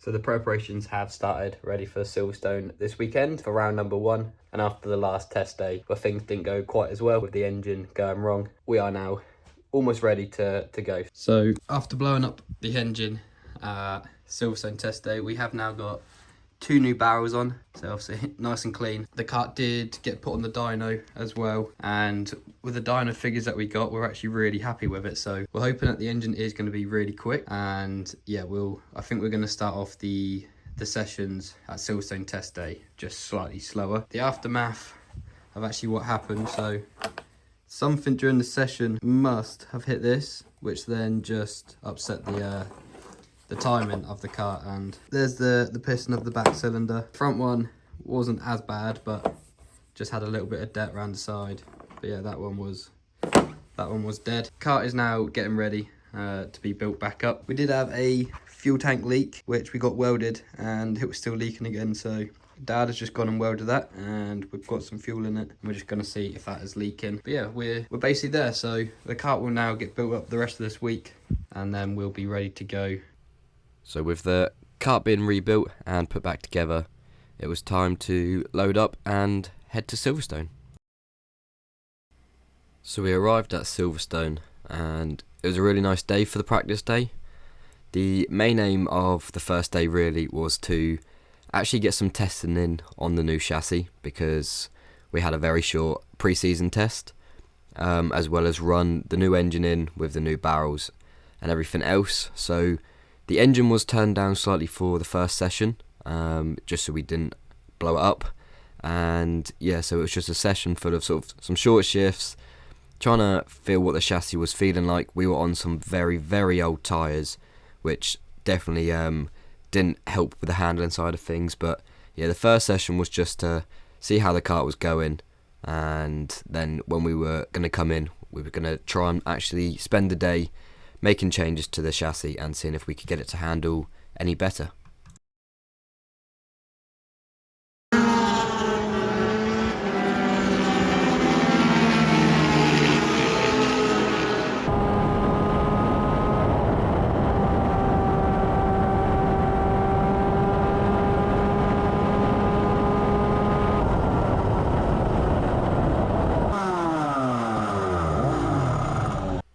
So the preparations have started, ready for Silverstone this weekend for round number 1. And after the last test day, where things didn't go quite as well with the engine going wrong, we are now almost ready to go. So after blowing up the engine Silverstone test day, we have now got 2 new barrels on, so obviously nice and clean. The kart did get put on the dyno as well, and with the dyno figures that we got, we're actually really happy with it. So we're hoping that the engine is going to be really quick, and yeah, I think we're going to start off the sessions at Silverstone test day just slightly slower. The aftermath of actually what happened, so something during the session must have hit this, which then just upset the timing of the car. And there's the piston of the back cylinder. Front one wasn't as bad, but just had a little bit of dent around the side. But yeah, that one was dead. Car is now getting ready to be built back up. We did have a fuel tank leak, which we got welded, and it was still leaking again. So Dad has just gone and welded that, and we've got some fuel in it. We're just going to see if that is leaking. But yeah, we're basically there. So the car will now get built up the rest of this week, and then we'll be ready to go. So with the kart being rebuilt and put back together, it was time to load up and head to Silverstone. So we arrived at Silverstone, and it was a really nice day for the practice day. The main aim of the first day really was to actually get some testing in on the new chassis, because we had a very short pre-season test, as well as run the new engine in with the new barrels and everything else. So the engine was turned down slightly for the first session, just so we didn't blow it up. And yeah, so it was just a session full of sort of some short shifts, trying to feel what the chassis was feeling like. We were on some very, very old tyres, which definitely didn't help with the handling side of things. But yeah, the first session was just to see how the kart was going. And then when we were going to come in, we were going to try and actually spend the day making changes to the chassis and seeing if we could get it to handle any better.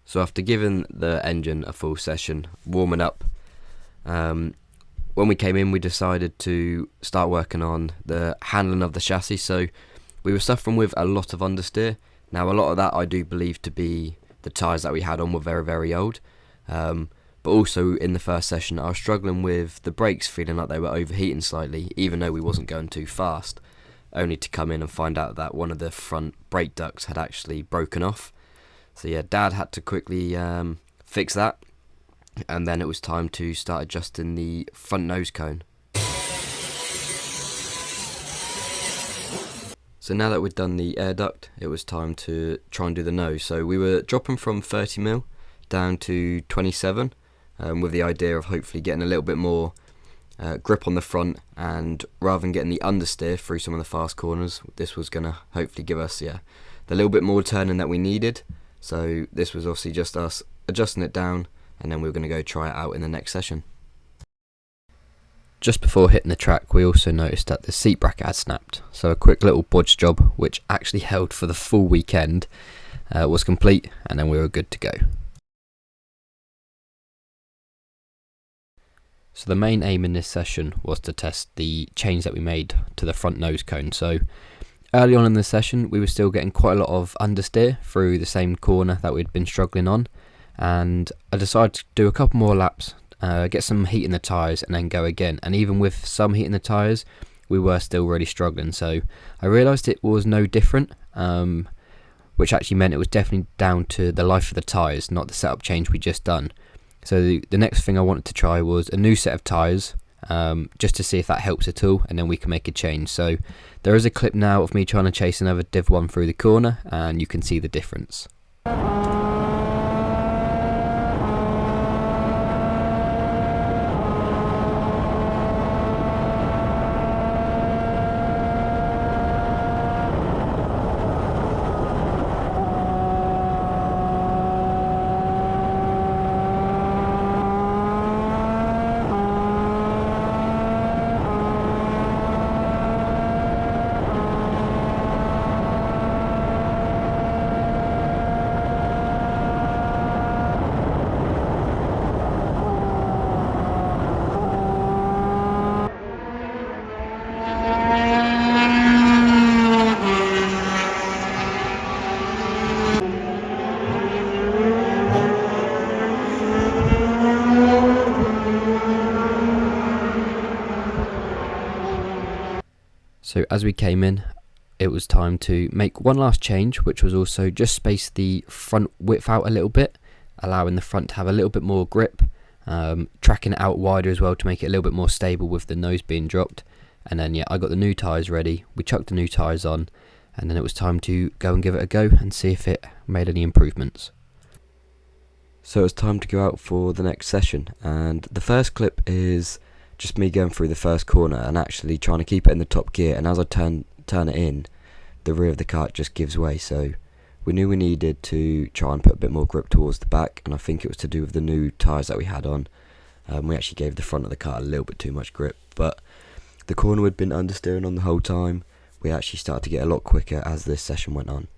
So after giving the engine a full session, warming up, when we came in, we decided to start working on the handling of the chassis. So we were suffering with a lot of understeer. Now, a lot of that I do believe to be the tyres that we had on were very, very old. But also in the first session, I was struggling with the brakes, feeling like they were overheating slightly, even though we wasn't going too fast, only to come in and find out that one of the front brake ducts had actually broken off. So yeah, Dad had to quickly fix that, and then it was time to start adjusting the front nose cone. So now that we'd done the air duct, it was time to try and do the nose. So we were dropping from 30mm down to 27, with the idea of hopefully getting a little bit more grip on the front, and rather than getting the understeer through some of the fast corners, this was going to hopefully give us the little bit more turning that we needed. So this was obviously just us adjusting it down, and then we were going to go try it out in the next session. Just before hitting the track, we also noticed that the seat bracket had snapped. So a quick little bodge job, which actually held for the full weekend, was complete, and then we were good to go. So the main aim in this session was to test the change that we made to the front nose cone. So early on in the session, we were still getting quite a lot of understeer through the same corner that we'd been struggling on, and I decided to do a couple more laps, get some heat in the tyres, and then go again. And even with some heat in the tyres, we were still really struggling. So I realised it was no different, which actually meant it was definitely down to the life of the tyres, not the setup change we just done. So the next thing I wanted to try was a new set of tyres, just to see if that helps at all, and then we can make a change. So there is a clip now of me trying to chase another Div 1 through the corner, and you can see the difference. So as we came in, it was time to make one last change, which was also just space the front width out a little bit, allowing the front to have a little bit more grip, tracking it out wider as well to make it a little bit more stable with the nose being dropped. And then I got the new tyres ready, we chucked the new tyres on, and then it was time to go and give it a go and see if it made any improvements. So it's time to go out for the next session, and the first clip is just me going through the first corner and actually trying to keep it in the top gear, and as I turn it in, the rear of the kart just gives way. So we knew we needed to try and put a bit more grip towards the back, and I think it was to do with the new tyres that we had on. We actually gave the front of the kart a little bit too much grip, but the corner had been understeering on the whole time. We actually started to get a lot quicker as this session went on.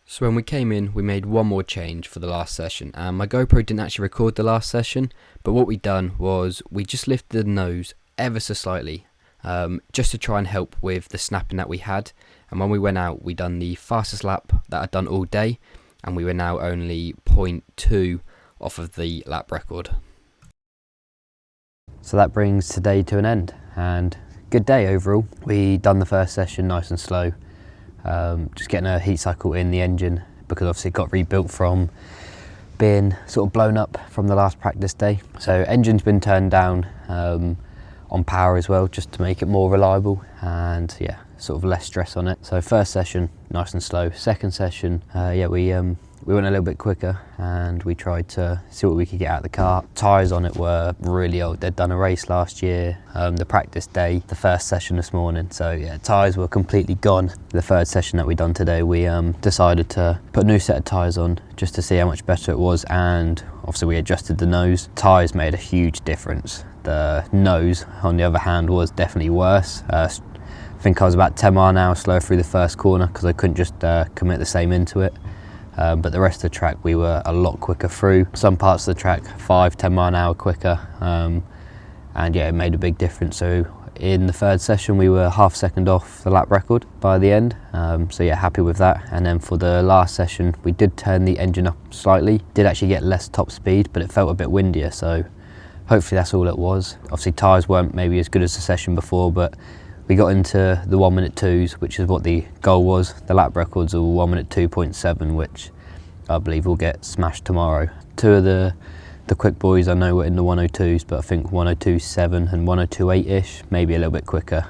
So when we came in, we made one more change for the last session, and my GoPro didn't actually record the last session, but what we done was we just lifted the nose ever so slightly, just to try and help with the snapping that we had. And when we went out, we done the fastest lap that I'd done all day, and we were now only 0.2 off of the lap record. So that brings today to an end, and good day overall. We done the first session nice and slow. Just getting a heat cycle in the engine, because obviously it got rebuilt from being sort of blown up from the last practice day. So engine's been turned down on power as well, just to make it more reliable and sort of less stress on it. So first session nice and slow. Second session we went a little bit quicker and we tried to see what we could get out of the car. Tyres on it were really old. They'd done a race last year, the practice day, the first session this morning. So tyres were completely gone. The third session that we done today, we decided to put a new set of tyres on just to see how much better it was, and obviously we adjusted the nose. Tyres made a huge difference. The nose, on the other hand, was definitely worse. I think I was about 10 mile an hour slower through the first corner because I couldn't just commit the same into it. But the rest of the track we were a lot quicker through. Some parts of the track 5-10 mile an hour quicker, and it made a big difference. So in the third session we were half a second off the lap record by the end, so happy with that. And then for the last session we did turn the engine up slightly, did actually get less top speed, but it felt a bit windier, so hopefully that's all it was. Obviously tyres weren't maybe as good as the session before, but we got into the 1 minute 2s, which is what the goal was. The lap records are 1 minute 2.7, which I believe will get smashed tomorrow. Two of the quick boys I know were in the 102s, but I think 102.7 and 102.8-ish, maybe a little bit quicker.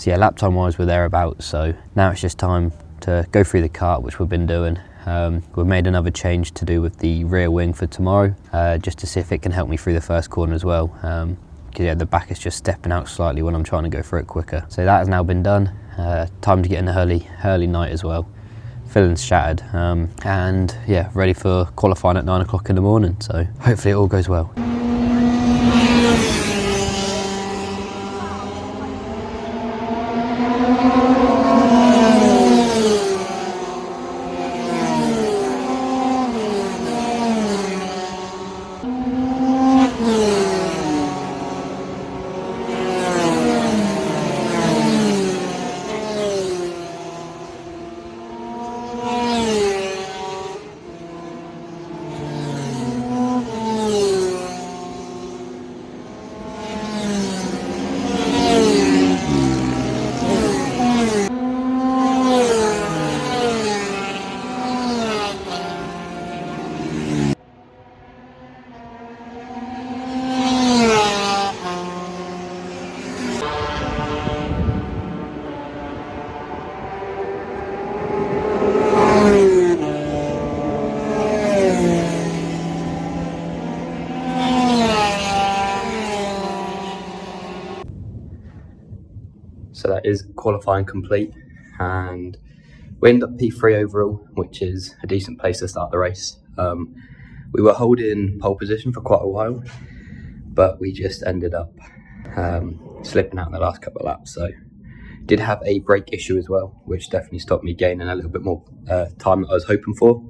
Lap time wise we're thereabouts, so now it's just time to go through the kart, which we've been doing. We've made another change to do with the rear wing for tomorrow, just to see if it can help me through the first corner as well. Because the back is just stepping out slightly when I'm trying to go through it quicker. So that has now been done. Time to get in the early night as well. Feeling shattered, and ready for qualifying at 9 o'clock in the morning. So hopefully it all goes well. So that is qualifying complete, and we ended up P3 overall, which is a decent place to start the race. We were holding pole position for quite a while, but we just ended up slipping out in the last couple of laps. So Did have a brake issue as well, which definitely stopped me gaining a little bit more time that I was hoping for.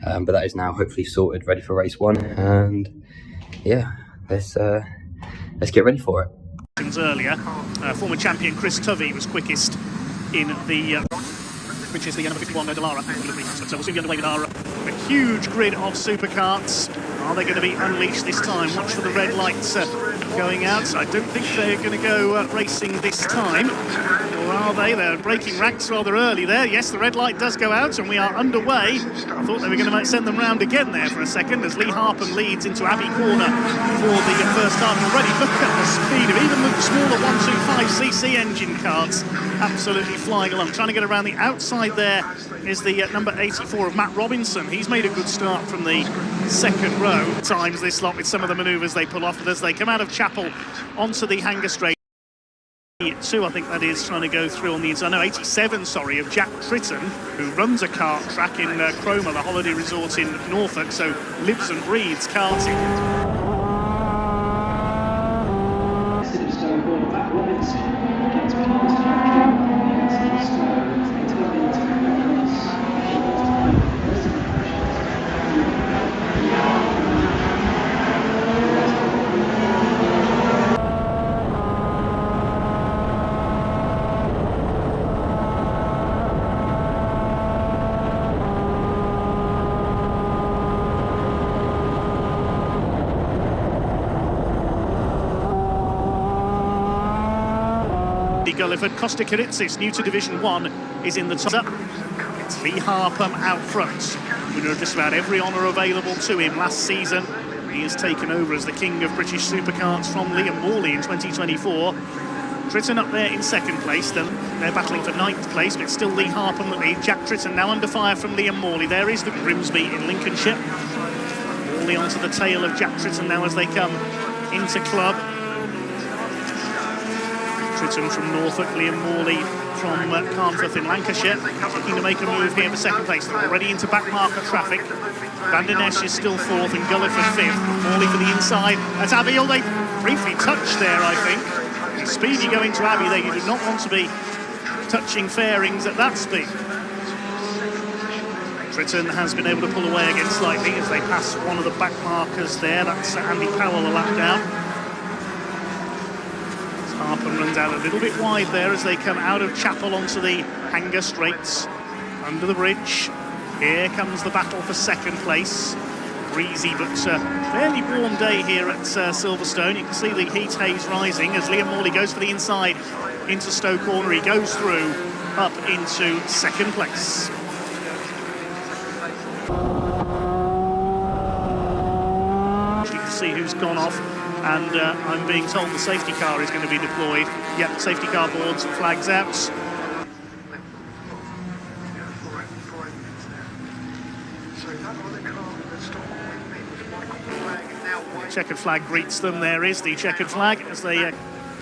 But that is now hopefully sorted, ready for race 1. And yeah, let's get ready for it. Earlier, former champion Chris Tovey was quickest in the which is the number 51 Dallara. So we'll soon be underway with our huge grid of supercarts. Are they going to be unleashed this time? Watch for the red lights going out. I don't think they're going to go racing this time. Or are they? They're breaking ranks rather early there. Yes, the red light does go out and we are underway. I thought they were going to send them round again there for a second as Lee Harpham leads into Abbey Corner for the first time already. Look at the speed of even the smaller 125cc engine carts. Absolutely flying along. Trying to get around the outside there is the number 84 of Matt Robinson. He's made a good start from the second row. Times this lot with some of the manoeuvres they pull off as they come out of Chapel onto the Hanger Straight. 2, I think that is, trying to go through on the inside. No, 87, sorry, of Jack Tritton, who runs a kart track in Cromer, the holiday resort in Norfolk, so lives and breathes karting. Gulliford, Costa Kiritsis, new to Division 1, is in the top. It's Lee Harpham out front. Winner of just about every honour available to him last season. He has taken over as the king of British supercarts from Liam Morley in 2024. Tritton up there in second place, then they're battling for 9th place, but it's still Lee Harpham that leads. Jack Tritton now under fire from Liam Morley. There is the Grimsby in Lincolnshire. Morley onto the tail of Jack Tritton now as they come into club. Tritton from Norfolk, Liam Morley from Carnforth in Lancashire, looking to make a move here for second place. Already into back marker traffic. Van der Nesch is still 4th and Gulliford 5th. Morley for the inside. That's Abbey. Oh, they briefly touched there, I think. The speed you go into Abbey there, you do not want to be touching fairings at that speed. Tritton has been able to pull away again slightly as they pass one of the back markers there. That's Andy Powell, a lap down. Harpham runs out a little bit wide there as they come out of Chapel onto the Hanger Straights under the bridge. Here comes the battle for second place. Breezy but fairly warm day here at Silverstone. You can see the heat haze rising as Liam Morley goes for the inside into Stowe Corner. He goes through up into second place. You can see who's gone off. And I'm being told the safety car is going to be deployed. Yep, safety car boards and flags out. Checkered flag greets them. There is the checkered flag as they...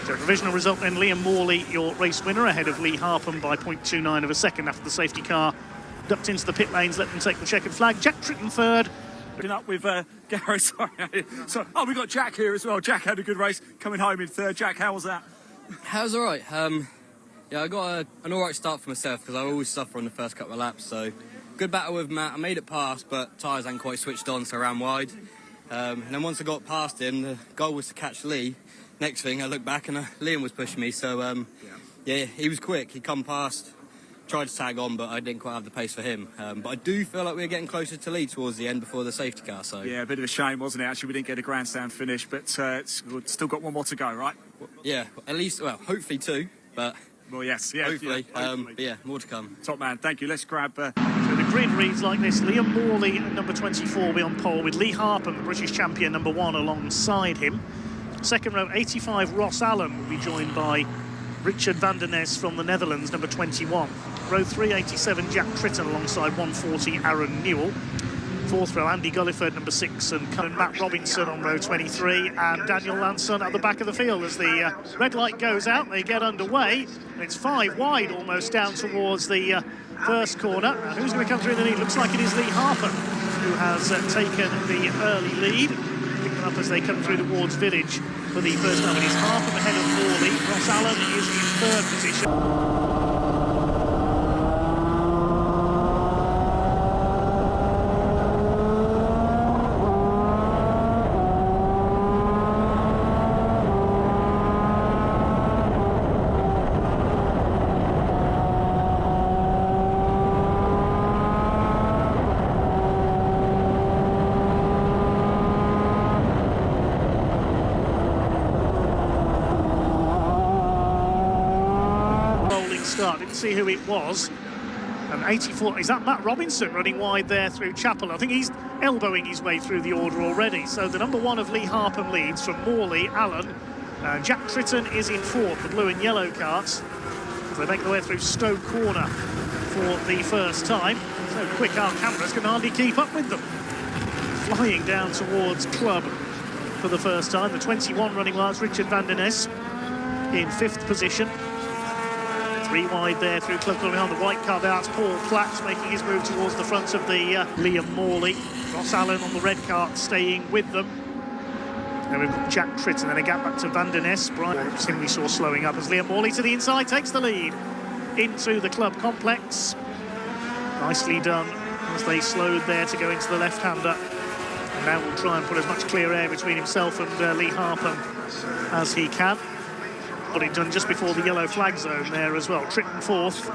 So provisional result then, Liam Morley, your race winner, ahead of Lee Harpham by 0.29 of a second after the safety car ducked into the pit lanes, let them take the checkered flag. Jack Tritton 3rd. Up with Gary, sorry. Oh, we got Jack here as well. Jack had a good race coming home in 3rd. Jack, how was that? That was all right. Yeah, I got an all right start for myself because I always suffer on the first couple of laps. So good battle with Matt. I made it past, but tyres hadn't quite switched on, so I ran wide. And then once I got past him, the goal was to catch Lee. Next thing, I looked back and Liam was pushing me. So yeah, he was quick. He come past. Tried to tag on, but I didn't quite have the pace for him. But I do feel like we're getting closer to Lee towards the end before the safety car. So yeah, a bit of a shame, wasn't it? Actually, we didn't get a grandstand finish, but we've still got one more to go, right? Yeah, at least, well, hopefully 2, but well, yes, hopefully. Yeah, hopefully. But yeah, more to come. Top man, thank you. Let's grab. So the grid reads like this: Liam Morley at number 24 will be on pole with Lee Harpham, the British champion, number 1 alongside him. Second row, 85 Ross Allen will be joined by Richard van der Nesch from the Netherlands, number 21. Row 3, 87 Jack Tritton alongside 140 Aaron Newell. Fourth row, Andy Gulliford, number 6, and Matt Robinson on row 23, and Daniel Lanson at the back of the field. As the red light goes out, they get underway, and it's 5 wide almost down towards the first corner. Now, who's going to come through in the lead? Looks like it is Lee Harpham, who has taken the early lead. Pick them up as they come through towards Village. for the first time. It is half ahead of Morley. Ross Allen is in third position. Start. Didn't see who it was. And 84, is that Matt Robinson running wide there through Chapel? I think he's elbowing his way through the order already. So the number one of Lee Harpham leads from Morley, Allen. Jack Tritton is in fourth, the blue and yellow carts, as they make their way through Stowe Corner for the first time. So quick, our cameras can hardly keep up with them. Flying down towards Club for the first time. The 21 running last, Richard van der Ness, in fifth position. Three wide there through Club behind the white car. That's Paul Platt making his move towards the front of the Liam Morley. Ross Allen on the red cart staying with them. Then we've got Jack Tritton, then a gap back to Van der Ness. Brian him we saw slowing up as Liam Morley to the inside takes the lead into the Club complex. Nicely done as they slowed there to go into the left-hander. And now we'll try and put as much clear air between himself and Lee Harpham as he can. Got it done just before the yellow flag zone there as well. Tritton fourth.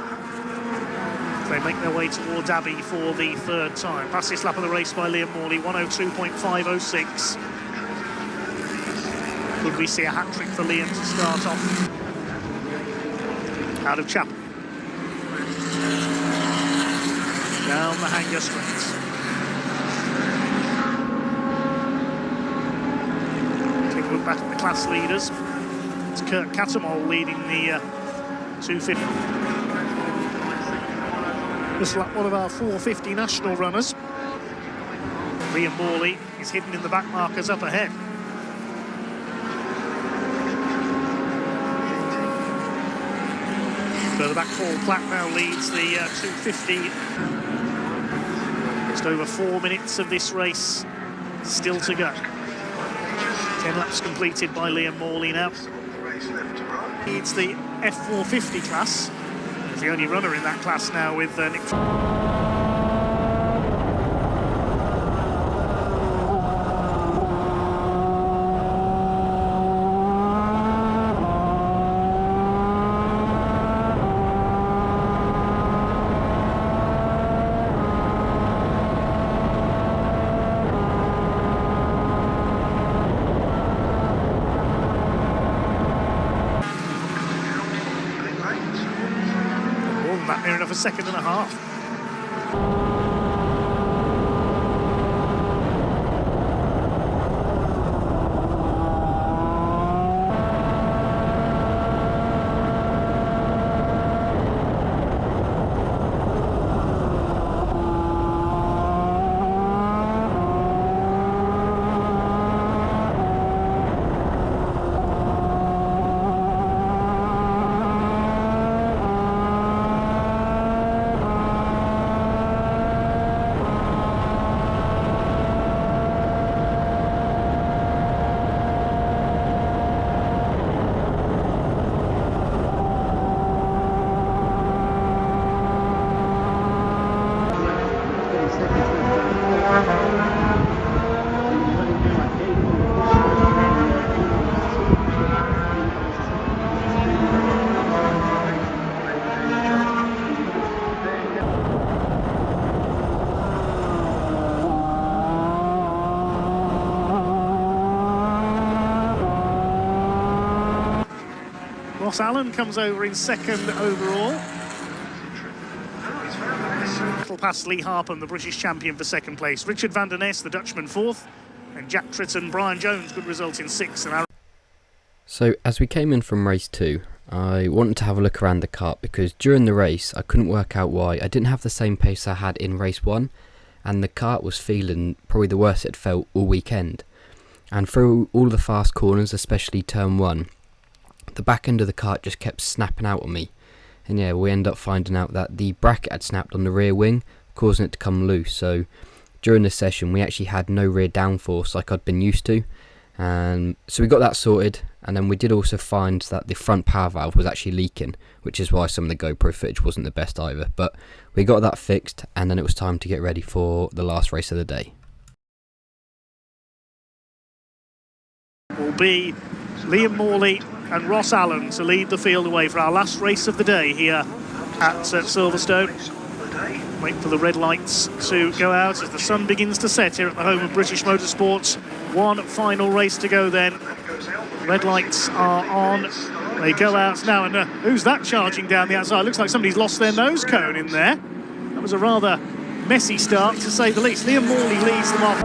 They make their way towards Abbey for the third time. Fastest lap of the race by Liam Morley, 1:02.506. Could we see a hat-trick for Liam to start off? Out of Chapel. Down the hanger straight. Take a look back at the class leaders. It's Kurt Catamol leading the 250. Just like one of our 450 national runners. Liam Morley is hidden in the back markers up ahead. Further back, Paul Platt now leads the 250. Just over 4 minutes of this race still to go. 10 laps completed by Liam Morley now. It's the F450 class. He's the only runner in that class now with Nick. Near enough a second and a half. Ross Allen comes over in second overall. Little past Lee Harpham, the British champion, for second place. Richard van der Ness, the Dutchman, fourth. And Jack Tritton, Brian Jones, good result in sixth. So as we came in from race 2, I wanted to have a look around the kart because during the race I couldn't work out why I didn't have the same pace I had in race 1, and the kart was feeling probably the worst it felt all weekend. And through all the fast corners, especially turn 1, the back end of the kart just kept snapping out on me. And yeah, we ended up finding out that the bracket had snapped on the rear wing, causing it to come loose. So during this session we actually had no rear downforce like I'd been used to, And so we got that sorted, and then we did also find that the front power valve was actually leaking, which is why some of the GoPro footage wasn't the best either. But we got that fixed, and then it was time to get ready for the last race of the day. Will be Liam Morley and Ross Allen to lead the field away for our last race of the day here at Silverstone. Wait for the red lights to go out as the sun begins to set here at the home of British Motorsports. One final race to go then. Red lights are on. They go out now, and who's that charging down the outside? Looks like somebody's lost their nose cone in there. That was a rather messy start, to say the least. Liam Morley leads them off.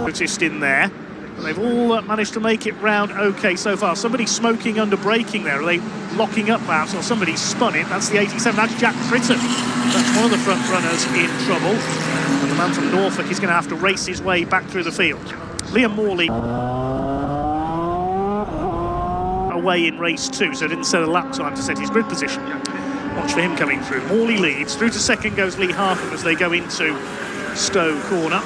Noticed in there. They've all managed to make it round okay so far. Somebody's smoking under braking there. Are they locking up perhaps, or somebody's spun it? That's the 87. That's Jack Tritton. That's one of the front runners in trouble. And the man from Norfolk is going to have to race his way back through the field. Liam Morley away in race 2, so didn't set a lap time to set his grid position. Watch for him coming through. Morley leads. Through to second goes Lee Harpham as they go into Stowe Corner.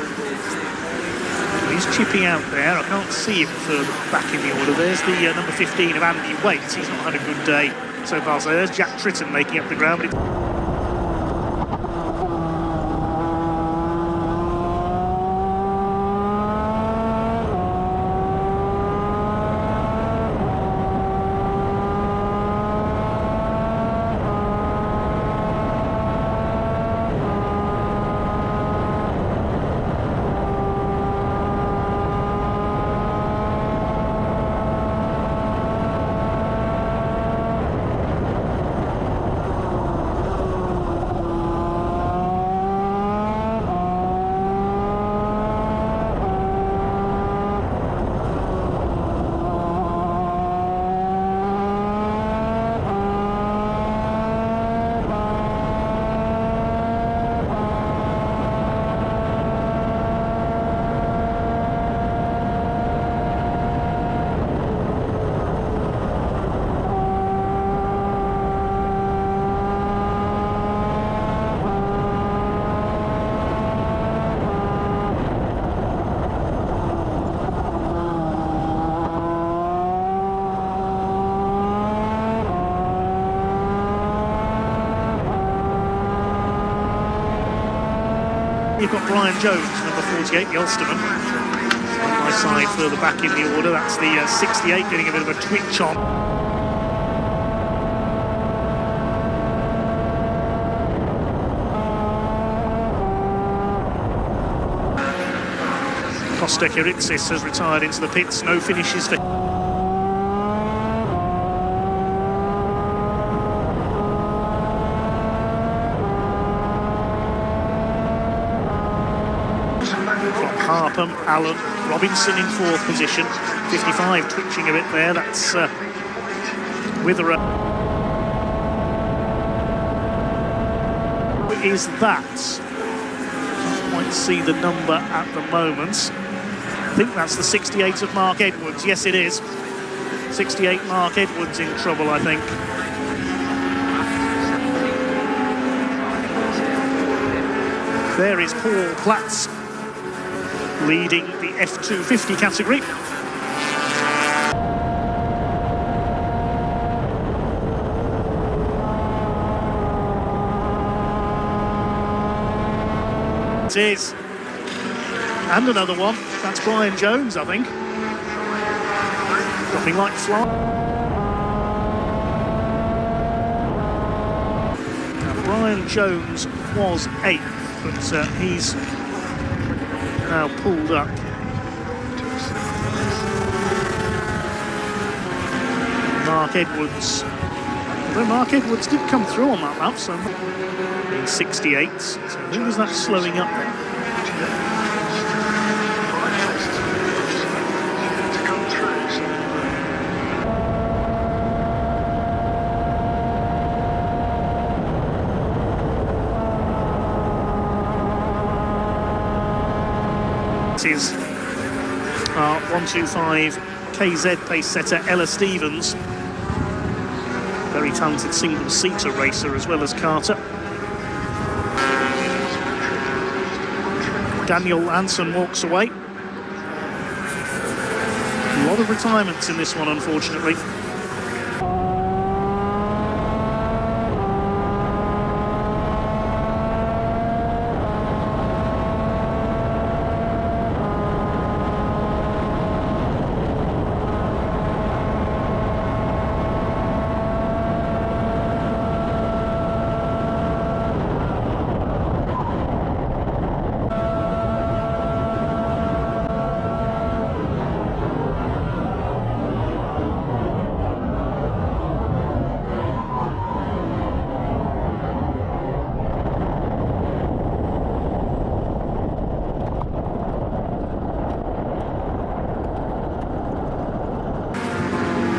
He's chipping out there. I can't see him further back in the order. There's the number 15 of Andy Waite. He's not had a good day so far. So there's Jack Tritton making up the ground. You've got Brian Jones, number 48, the Ulsterman. Side by side further back in the order. That's the 68 getting a bit of a twitch on. Kostek Iritsis has retired into the pits. No finishes for Harpham, Allen, Robinson in 4th position. 55 twitching a bit there. That's Witherer. Is that? Can't quite see the number at the moment. I think that's the 68 of Mark Edwards. Yes, it is. 68 Mark Edwards in trouble, I think. There is Paul Platz leading the F250 category. It is. And another one. That's Brian Jones, I think. Dropping like fly. Now, Brian Jones was 8th, but he's now pulled up. Mark Edwards. Although Mark Edwards did come through on that lap, so in 68. So who was that slowing up then? Is 125 KZ pace setter Ella Stevens. very talented single-seater racer as well as Carter. Daniel Hansen walks away. A lot of retirements in this one, unfortunately.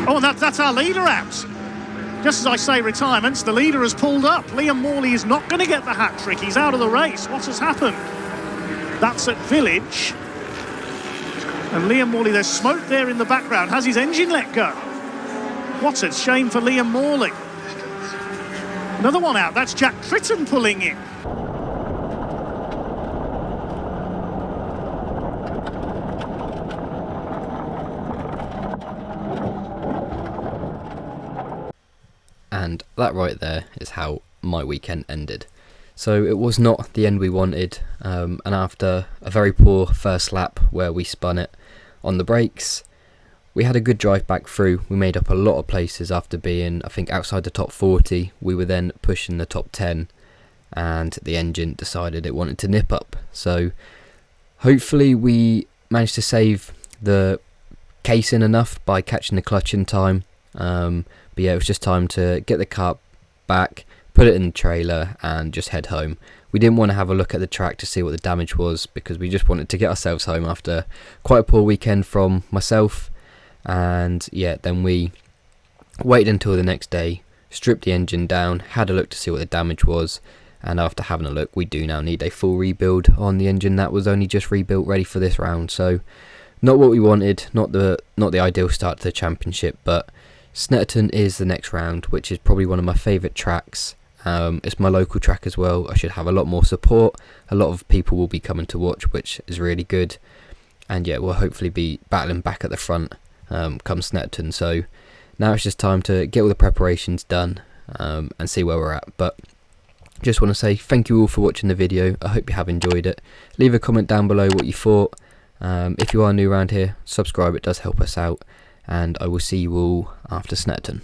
Oh, and that's our leader out. Just as I say retirements, the leader has pulled up. Liam Morley is not going to get the hat-trick. He's out of the race. What has happened? That's at Village. And Liam Morley, there's smoke there in the background. Has his engine let go? What a shame for Liam Morley. Another one out. That's Jack Tritton pulling in. And that right there is how my weekend ended. So it was not the end we wanted, and after a very poor first lap where we spun it on the brakes, we had a good drive back through. We made up a lot of places after being, I think, outside the top 40. We were then pushing the top 10, and the engine decided it wanted to nip up. So hopefully we managed to save the casing enough by catching the clutch in time. But yeah, it was just time to get the car back, put it in the trailer and just head home. We didn't want to have a look at the track to see what the damage was because we just wanted to get ourselves home after quite a poor weekend from myself. And yeah, then we waited until the next day, stripped the engine down, had a look to see what the damage was, and after having a look, we do now need a full rebuild on the engine that was only just rebuilt ready for this round. So not what we wanted, not the ideal start to the championship, but Snetterton is the next round, which is probably one of my favourite tracks. It's my local track as well. I should have a lot more support. A lot of people will be coming to watch, which is really good. And yeah, we'll hopefully be battling back at the front come Snetterton. So now it's just time to get all the preparations done and see where we're at. But just want to say thank you all for watching the video. I hope you have enjoyed it. Leave a comment down below what you thought. If you are new around here, subscribe, it does help us out. And I will see you all after Snetterton.